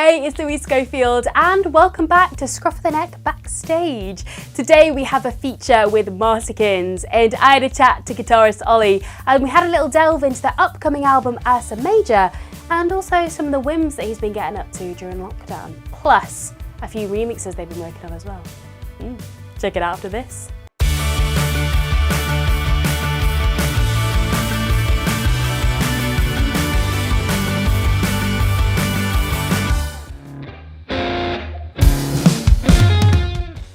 Hey, it's Louise Schofield and welcome back to Scruff the Neck Backstage. Today we have a feature with Marsicans and I had a chat to guitarist Ollie and we had a little delve into their upcoming album Ursa Major and also some of the whims that he's been getting up to during lockdown, plus a few remixes they've been working on as well. Check it out after this.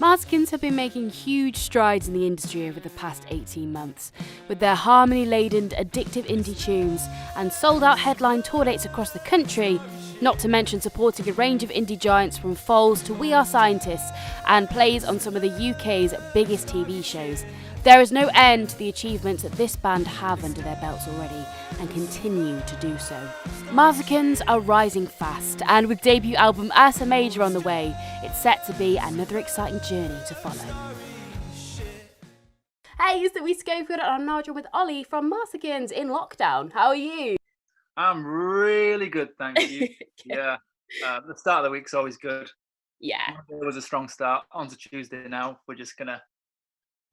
Marsicans have been making huge strides in the industry over the past 18 months, with their harmony-laden, addictive indie tunes and sold-out headline tour dates across the country, not to mention supporting a range of indie giants from Foals to We Are Scientists and plays on some of the UK's biggest TV shows. There is no end to the achievements that this band have under their belts already and continue to do so. Marsicans are rising fast, and with debut album Ursa Major on the way, it's set to be another exciting journey to follow. Hey, it's Louise Schofield and I'm now joined with Ollie from Marsicans in lockdown. How are you? I'm really good, thank you. Yeah, the start of the week's always good. Yeah. It was a strong start. On to Tuesday now. We're just gonna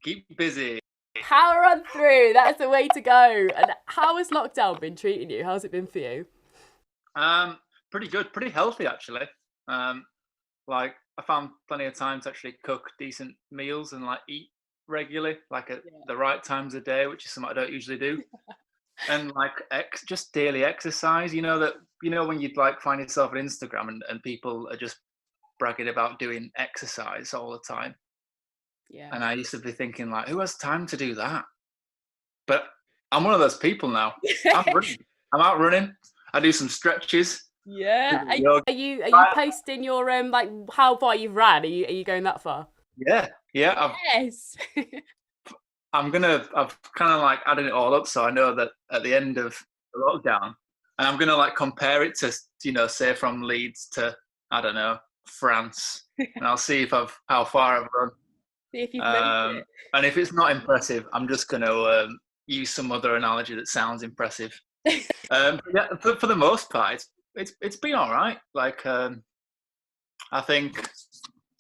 keep busy. Power on through, that's the way to go. And how has lockdown been treating you? How's it been for you? Pretty good, pretty healthy actually. Like I found plenty of time to actually cook decent meals and like eat regularly, like at the right times of day, which is something I don't usually do. And like just daily exercise, when you'd like find yourself on Instagram and people are just bragging about doing exercise all the time. Yeah. And I used to be thinking like, who has time to do that? But I'm one of those people now. I'm out running. I do some stretches. Yeah. Are you posting your like how far you've ran? Are you going that far? Yeah. Yes. I've kind of like adding it all up, so I know that at the end of the lockdown, and I'm gonna like compare it to say from Leeds to I don't know France, and I'll see how far I've run. See if you've made it. And if it's not impressive, I'm just gonna use some other analogy that sounds impressive. Yeah, for the most part, it's been all right. Like I think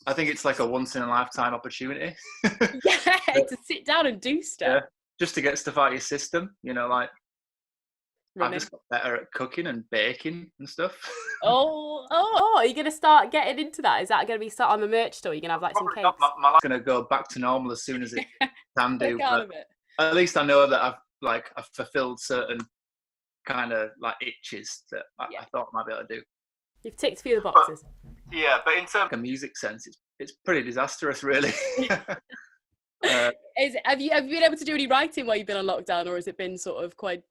it's like a once in a lifetime opportunity. To sit down and do stuff. Yeah, just to get stuff out of your system, like Running. I've just got better at cooking and baking and stuff. Oh, are you going to start getting into that? Is that going to be start on the merch store? You're going to have like some cakes? My life's going to go back to normal as soon as it can do. But at least I know that I've fulfilled certain kind of like itches that I thought I might be able to do. You've ticked a few of the boxes. But in terms of a music sense, it's pretty disastrous, really. Have you been able to do any writing while you've been on lockdown, or has it been quite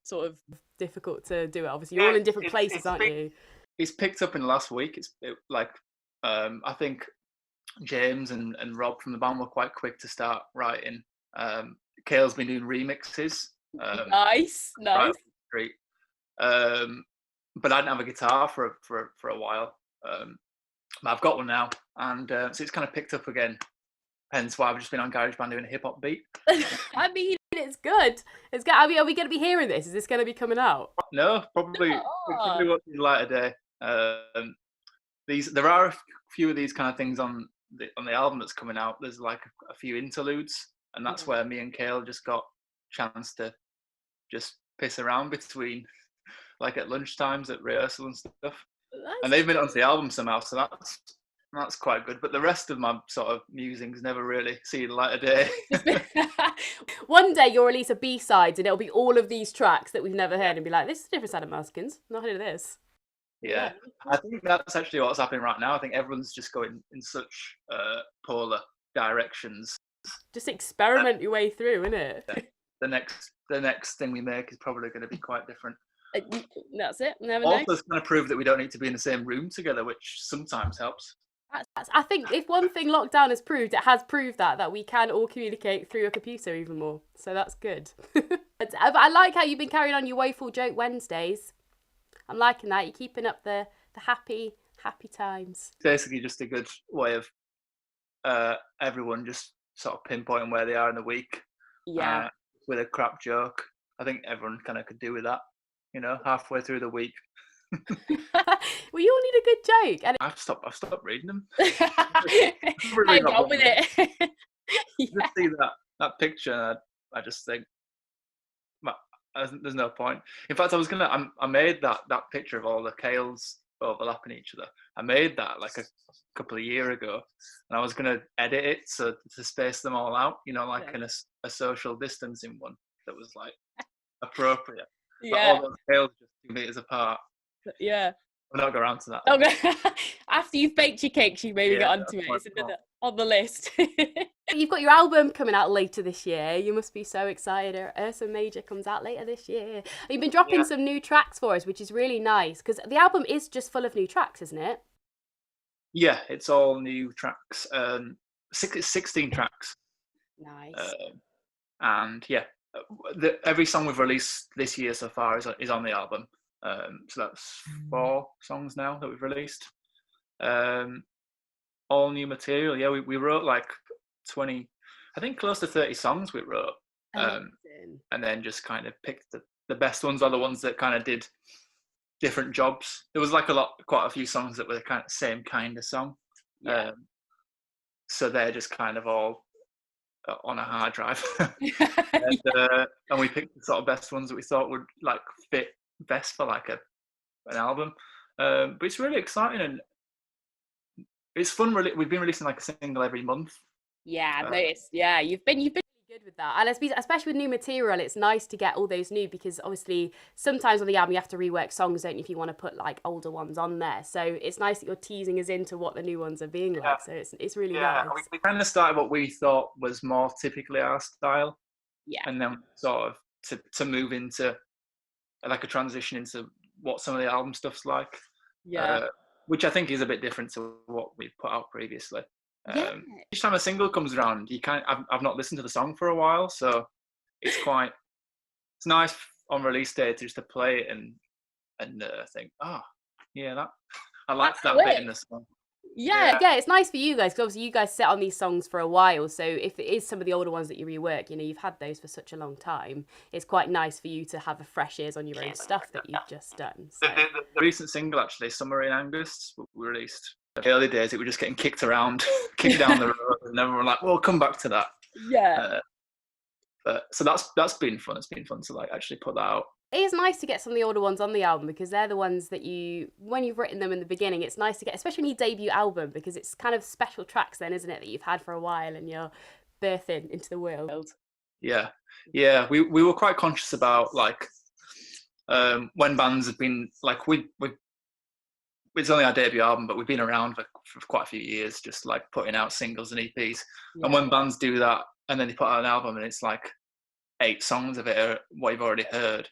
difficult to do it? Obviously, you're all in different places, aren't you? It's picked up in the last week. I think James and Rob from the band were quite quick to start writing. Kale's been doing remixes. Nice. But I didn't have a guitar for a while. I've got one now, and so it's kind of picked up again. Hence why I've just been on GarageBand doing a hip hop beat. I mean, it's good. It's good. I mean, are we going to be hearing this? Is this going to be coming out? No, probably won't be light of day. There are a few of these kind of things on the album that's coming out. There's like a few interludes, and that's where me and Kale just got a chance to just piss around between, like at lunchtimes at rehearsal and stuff. And they've made it onto the album somehow, so that's quite good. But the rest of my sort of musings never really see the light of day. One day you'll release a B-sides and it'll be all of these tracks that we've never heard and be like, this is a different side of Marsicans. Not heard of this. Yeah. I think that's actually what's happening right now. I think everyone's just going in such polar directions. Just experiment your way through, innit? The next thing we make is probably going to be quite different. That's it. Never also, know. it's going to prove that we don't need to be in the same room together, which sometimes helps. I think if one thing lockdown has proved, it has proved that we can all communicate through a computer even more. So that's good. But I like how you've been carrying on your Woeful Joke Wednesdays. I'm liking that. You're keeping up the happy times. Basically just a good way of everyone just sort of pinpointing where they are in the week. Yeah. With a crap joke. I think everyone kind of could do with that, halfway through the week. Well, you all need a good joke. And I've stopped reading them. hey, Really not on with bothered. it. Just see that picture, and I just think, "Well, there's no point." In fact, I made that picture of all the Kales overlapping each other. I made that like a couple of years ago, and I was gonna edit it so to space them all out, like in a social distancing one that was like appropriate. But all those Kales just 2 meters apart. Yeah. We'll not go around to that. Okay. After you've baked your cakes, you maybe get onto it. It's Point. another on the list. You've got your album coming out later this year. You must be so excited. Ursa Major comes out later this year. You've been dropping some new tracks for us, which is really nice because the album is just full of new tracks, isn't it? Yeah, it's all new tracks. 16 tracks. Nice. And yeah, every song we've released this year so far is on the album. So that's 4 songs now that we've released. All new material. Yeah, we wrote like 20, I think close to 30 songs we wrote. And then just kind of picked the best ones, are the ones that kind of did different jobs. There was like quite a few songs that were the kind of same kind of song. Yeah. So they're just kind of all on a hard drive. And we picked the sort of best ones that we thought would like fit best for like an album. But it's really exciting and it's fun. Really, we've been releasing like a single every month. Yeah, I've noticed. Yeah, you've been really good with that, and especially with new material, it's nice to get all those new because obviously sometimes on the album you have to rework songs, don't you, if you want to put like older ones on there. So it's nice that you're teasing us into what the new ones are being like. So it's really nice. We kind of started what we thought was more typically our style. Yeah, and then sort of to move into like a transition into what some of the album stuff's like. Yeah. Which I think is a bit different to what we've put out previously. Yeah. Each time a single comes around, I've not listened to the song for a while, so it's nice on release day to just to play it and think, oh yeah, I like that bit in the song. Yeah, it's nice for you guys because obviously you guys sit on these songs for a while. So if it is some of the older ones that you rework, you've had those for such a long time. It's quite nice for you to have a fresh ears on your own stuff that you've just done. So. The recent single, actually, "Summer in Angus," we released. In the early days, it was just getting kicked around, kicked down the road, and everyone like, "Well, come back to that." Yeah. But so that's been fun. It's been fun to like actually put that out. It is nice to get some of the older ones on the album because they're the ones that when you've written them in the beginning, it's nice to get, especially when you debut album, because it's kind of special tracks then, isn't it, that you've had for a while and you're birthing into the world. Yeah. We were quite conscious about like when bands have been like it's only our debut album, but we've been around for quite a few years, just like putting out singles and EPs. Yeah. And when bands do that and then they put out an album and it's like 8 songs of it are what you've already heard.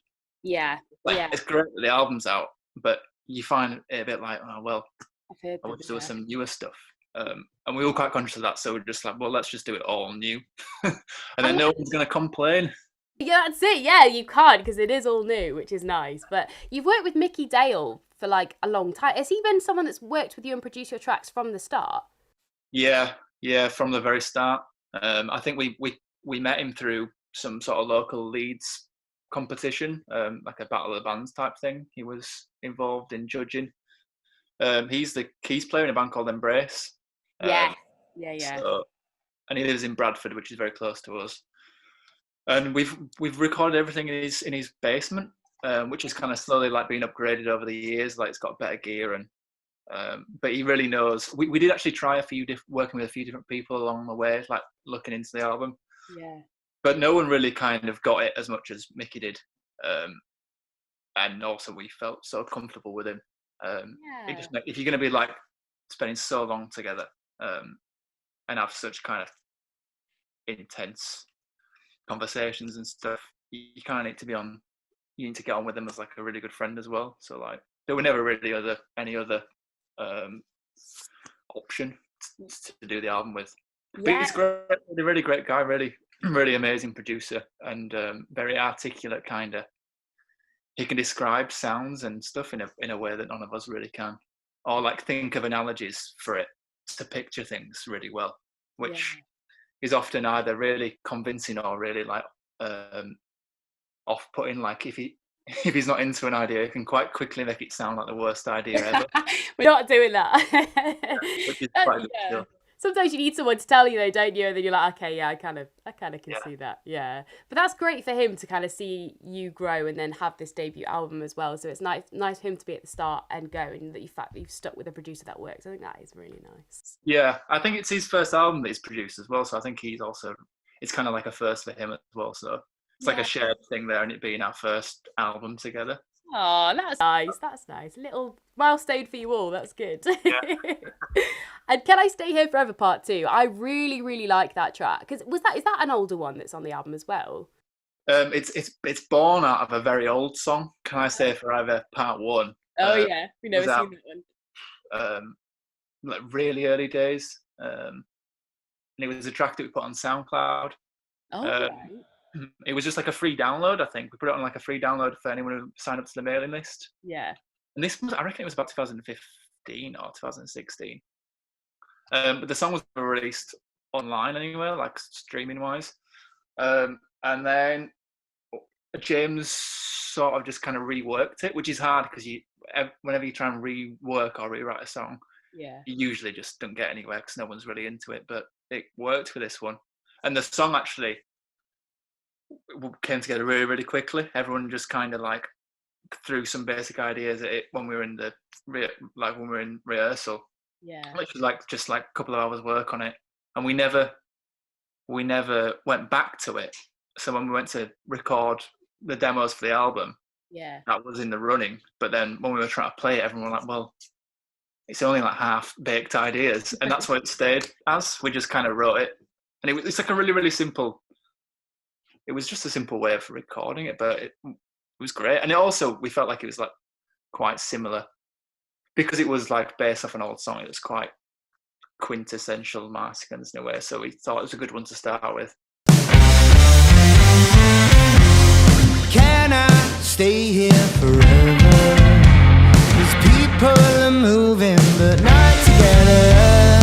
Yeah. It's great that the album's out, but you find it a bit like, oh well, I wish there was some newer stuff. And we were quite conscious of that, so we're just like, well, let's just do it all new. And then no one's going to complain. Yeah, that's it. Yeah, you can't because it is all new, which is nice. But you've worked with Mickey Dale for like a long time. Has he been someone that's worked with you and produced your tracks from the start? Yeah, from the very start. I think we met him through some sort of local Leeds competition, like a Battle of the Bands type thing. He was involved in judging. He's the keys player in a band called Embrace. Yeah. So, and he lives in Bradford, which is very close to us. And we've recorded everything in his basement, which is kind of slowly like being upgraded over the years. Like it's got better gear and. But he really knows. We did actually try working with a few different people along the way, like looking into the album. Yeah. But no one really kind of got it as much as Mickey did. And also we felt so comfortable with him. If you're going to be like spending so long together and have such kind of intense conversations and stuff, you kind of need to you need to get on with them as like a really good friend as well. So like there were never really any other option to do the album with. But he's great, a really great guy, really amazing producer, and very articulate kind of. He can describe sounds and stuff in a way that none of us really can, or like think of analogies for it to picture things really well, which is often either really convincing or really like off-putting. Like if he if he's not into an idea, he can quite quickly make it sound like the worst idea ever, We're not doing that. which is quite a good Yeah. skill. Sometimes you need someone to tell you though, don't you? And then you're like, okay, yeah, I kind of can Yeah. see that. Yeah. But that's great for him to kind of see you grow and then have this debut album as well. So it's nice for him to be at the start and go, and that you've stuck with a producer that works. I think that is really nice. Yeah, I think it's his first album that he's produced as well, so I think it's kind of like a first for him as well. So it's like a Yeah. shared thing there, and it being our first album together. Oh, that's nice. That's nice. Little milestone for you all. That's good. Yeah. And Can I Stay Here Forever Part 2? I really, really like that track. Because is that an older one that's on the album as well? It's born out of a very old song. Can I Stay Forever Part 1? Oh yeah, we never was seen out, that one. like really early days, and it was a track that we put on SoundCloud. Oh Um, right. It was just like a free download. I think we put it on like a free download for anyone who signed up to the mailing list. Yeah. And this was, I reckon, it was about 2015 or 2016. But the song was released online anywhere, like streaming wise. And then James sort of just kind of reworked it, which is hard because whenever you try and rework or rewrite a song, Yeah. you usually just don't get anywhere because no one's really into it. But it worked for this one, and the song actually came together really, really quickly. Everyone just kind of like threw some basic ideas at it when we were in rehearsal. Yeah. Which was like just like a couple of hours work on it, and we never went back to it. So when we went to record the demos for the album, Yeah. that was in the running. But then when we were trying to play it, everyone was like, well, it's only like half baked ideas, and that's what it stayed as. We just kind of wrote it, and it's like a really, really simple. It was just a simple way of recording it, but it was great. And it also, we felt like it was like quite similar because it was like based off an old song. It was quite quintessential Marsicans in a way, so we thought it was a good one to start with. Can I stay here forever? These people are moving but not together.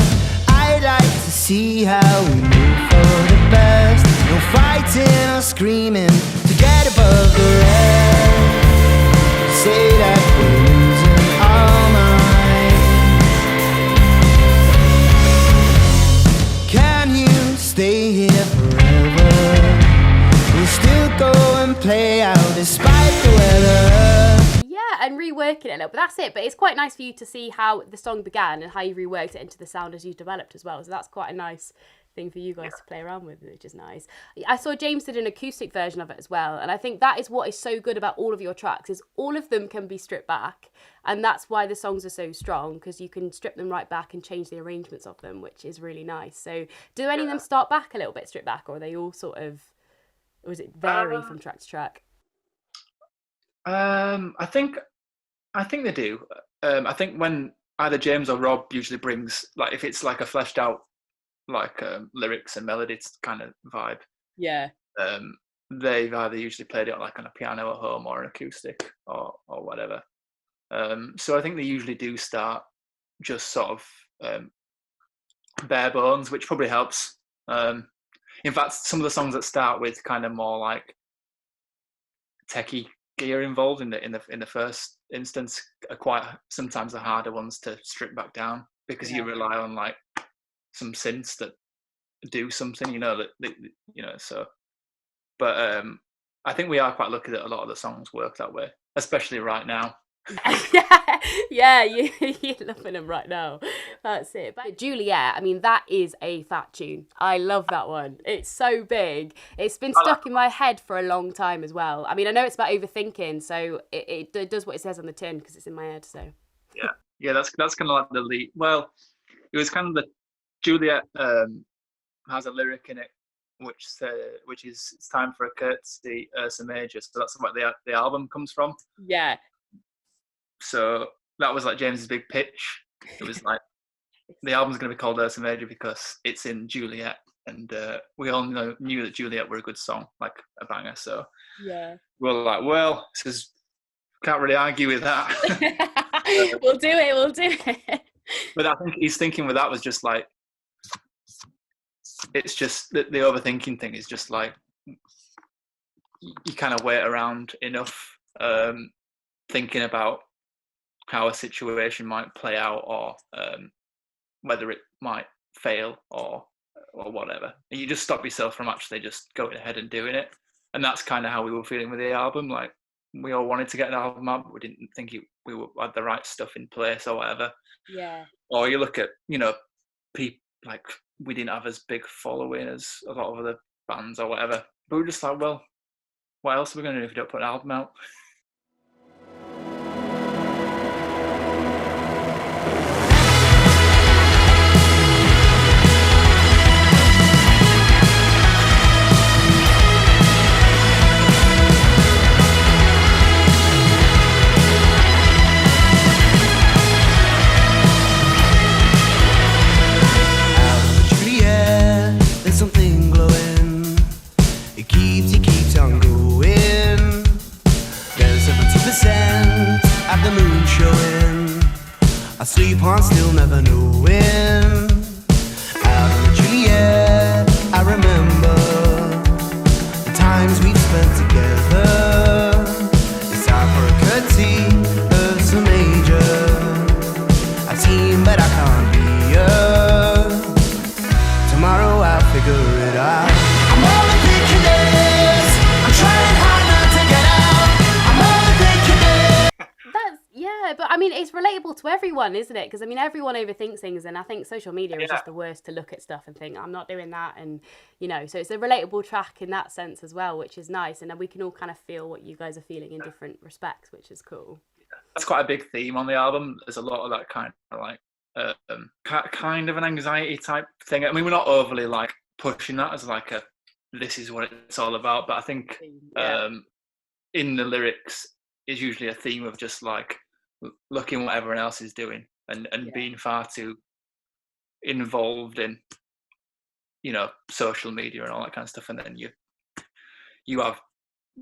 I'd like to see how we move for the best. No fighting or screaming to get above the rest. Say that we're losing our minds. Can you stay here forever? We'll still go and play out despite the weather. Yeah, and reworking it a little, but that's it. But it's quite nice for you to see how the song began and how you reworked it into the sound as you developed as well. So that's quite a nice thing for you guys to play around with, which is nice. I saw James did an acoustic version of it as well, and I think that is what is so good about all of your tracks is all of them can be stripped back, and that's why the songs are so strong, because you can strip them right back and change the arrangements of them, which is really nice. So do any of them start back a little bit stripped back, or are they all sort of, or does it vary from track to track? I think they do. I think when either James or Rob usually brings, like, if it's like a fleshed out like lyrics and melodies kind of vibe, Yeah. they've either usually played it like on a piano at home or an acoustic or whatever. So I think they usually do start just sort of bare bones, which probably helps. In fact, some of the songs that start with kind of more like techie gear involved in the first instance are quite sometimes the harder ones to strip back down because you rely on like some synths that do something, so. But I think we are quite lucky that a lot of the songs work that way, especially right now. Yeah, you're loving them right now. That's it. But Juliet, I mean, that is a fat tune. I love that one. It's so big. It's been stuck in my head for a long time as well. I mean, I know it's about overthinking, so it does what it says on the tin because it's in my head. So yeah, that's kind of like the lead. Well, it was kind of the Juliet has a lyric in it which is "It's time for a curtsy, Ursa Major." So that's what the album comes from. yeah. So that was like James's big pitch. It was like the album's going to be called Ursa Major because it's in Juliet, and we all knew that Juliet were a good song, like a banger. So Yeah. we were like, well, can't really argue with that. We'll do it. But I think his thinking with that was just like, it's just the overthinking thing is just like you kind of wait around enough thinking about how a situation might play out, or whether it might fail or whatever. And you just stop yourself from actually just going ahead and doing it. And that's kind of how we were feeling with the album. Like, we all wanted to get an album out, but we didn't think we had the right stuff in place or whatever. Yeah. Or you look at, people, like, we didn't have as big following as a lot of other bands or whatever. But we were just like, well, what else are we going to do if we don't put an album out? Something glowing, it keeps on going. There's 70% of the moon showing. I sleep on still never knowing. Out of Juliet, I remember the times we've spent together. It's time for a curtsy of some major. I've seen but I can't be yours. Tomorrow I'll figure it out. I'm overthinking this. I'm trying hard not to get out. I'm overthinking this. Yeah, but I mean, it's relatable to everyone, isn't it? Because I mean, everyone overthinks things, and I think social media is just the worst to look at stuff and think, I'm not doing that, and so it's a relatable track in that sense as well, which is nice, and then we can all kind of feel what you guys are feeling in different respects, which is cool. That's quite a big theme on the album. There's a lot of that kind of like kind of an anxiety type thing. I mean, we're not overly like pushing that as like this is what it's all about, but I think in the lyrics is usually a theme of just like looking what everyone else is doing and being far too involved in social media and all that kind of stuff, and then you have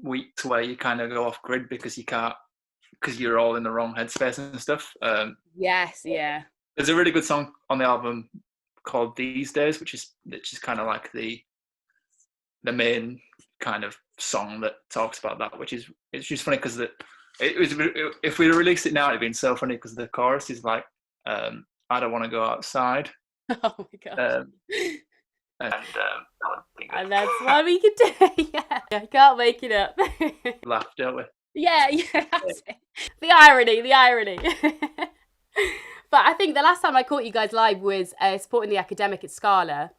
weeks where you kind of go off grid because you're all in the wrong headspace and stuff. There's a really good song on the album called "These Days," which is kind of like the main kind of song that talks about that. It's just funny because if we released it now, it'd been so funny because the chorus is like, "I don't want to go outside." Oh my god! And that's why we can do. Yeah, I can't make it up. Laugh, don't we? Yeah, that's it. The irony. But I think the last time I caught you guys live was supporting the Academic at Scala.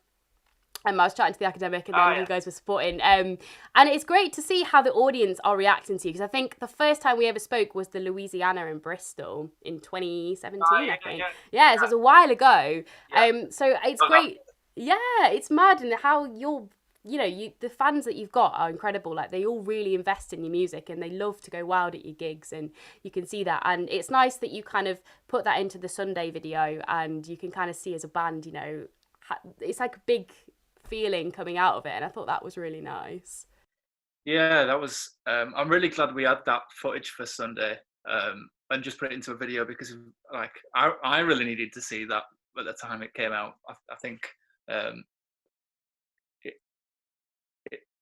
I was chatting to the Academic, and then you guys were supporting. And it's great to see how the audience are reacting to you, because I think the first time we ever spoke was the Louisiana in Bristol in 2017, I think. Yeah, so it was a while ago. Yeah. So it's great. Yeah, it's mad, and how the fans that you've got are incredible. Like, they all really invest in your music and they love to go wild at your gigs, and you can see that. And it's nice that you kind of put that into the Sunday video, and you can kind of see as a band, it's like a big feeling coming out of it, and I thought that was really nice. Yeah, that was I'm really glad we had that footage for Sunday and just put it into a video, because like I really needed to see that at the time it came out. I think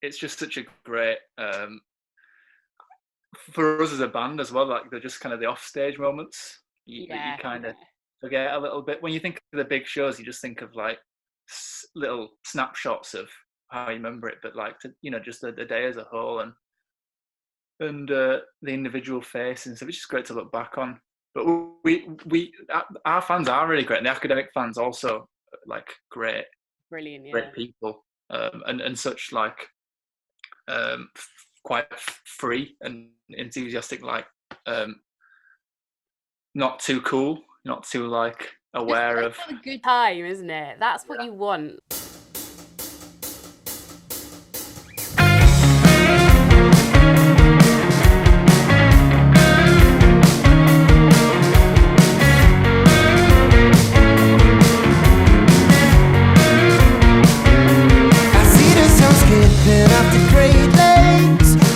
it's just such a great for us as a band as well. Like, they're just kind of the offstage moments. You kind of forget a little bit when you think of the big shows. You just think of like little snapshots of how you remember it, but like just the day as a whole and the individual face and stuff. It's just great to look back on. But our fans are really great, and the Academic fans also like great, brilliant, great people, and such like quite free and enthusiastic, like not too cool, not too like aware of. Have a good time, isn't it? That's what you want.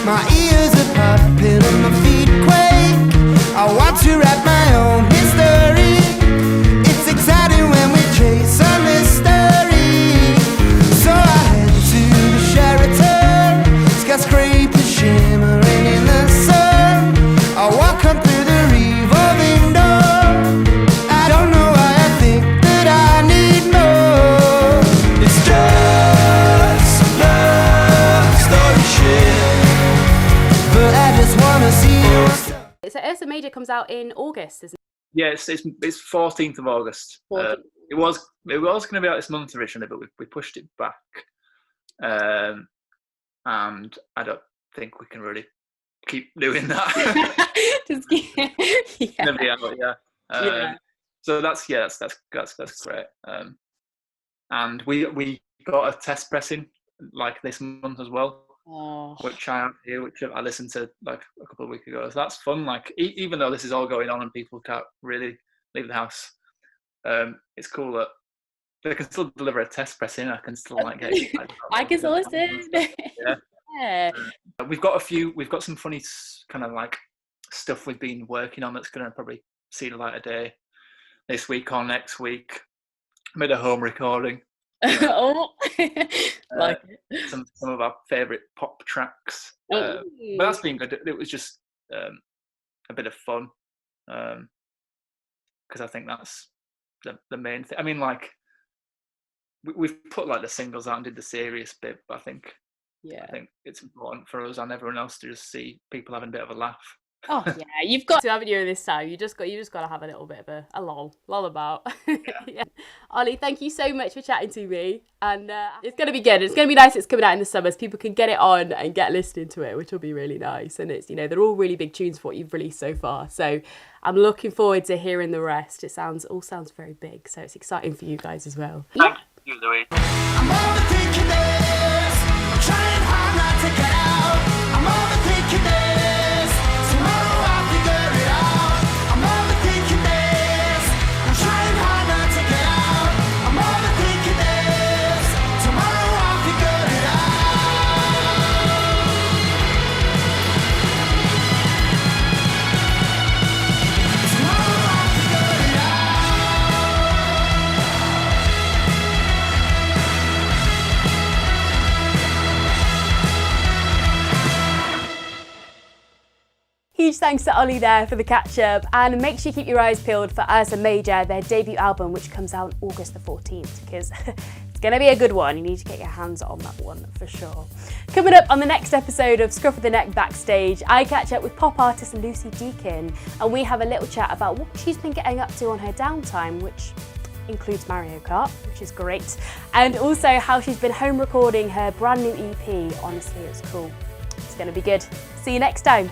My ears are popping and my feet quake. I want to write my own history. It's exciting when we chase a mystery. Major comes out in August, isn't it? Yeah, it's 14th of August. 14th. It was going to be out this month originally, but we pushed it back. And I don't think we can really keep doing that. Just yeah. So that's great. And we got a test pressing like this month as well, which I have here, which I listened to like a couple of weeks ago. So that's fun. Like even though this is all going on and people can't really leave the house, it's cool that they can still deliver a test pressing. I can still like get. I can still listen. Yeah. We've got some funny kind of like stuff we've been working on that's going to probably see the light of day this week or next week. Made a home recording. Like it. Some of our favourite pop tracks. But that's been good. It was just a bit of fun. Because I think that's the main thing. I mean, like, we've put like the singles out and did the serious bit, but I think it's important for us and everyone else to just see people having a bit of a laugh. Oh yeah, you've got to, haven't you, this time? You just got to have a little bit of a lull about. Yeah. Ollie, thank you so much for chatting to me, and it's going to be good. It's going to be nice. It's coming out in the summers. People can get it on and get listening to it, which will be really nice. And it's, they're all really big tunes for what you've released so far. So I'm looking forward to hearing the rest. It all sounds very big, so it's exciting for you guys as well. Thank you, Louise. I'm overthinking this. I'm trying hard not to get out. I'm overthinking this. Tomorrow I'll figure it out. I'm overthinking this. I'm trying hard not to get out. I'm overthinking this. Tomorrow I'll figure it out. Tomorrow I'll figure it out. Huge thanks to Ollie there for the catch-up, and make sure you keep your eyes peeled for Ursa Major, their debut album, which comes out on August the 14th, because it's going to be a good one. You need to get your hands on that one for sure. Coming up on the next episode of Scruff of the Neck Backstage, I catch up with pop artist Lucy Deakin, and we have a little chat about what she's been getting up to on her downtime, which includes Mario Kart, which is great, and also how she's been home recording her brand new EP. Honestly, it's cool. It's going to be good. See you next time.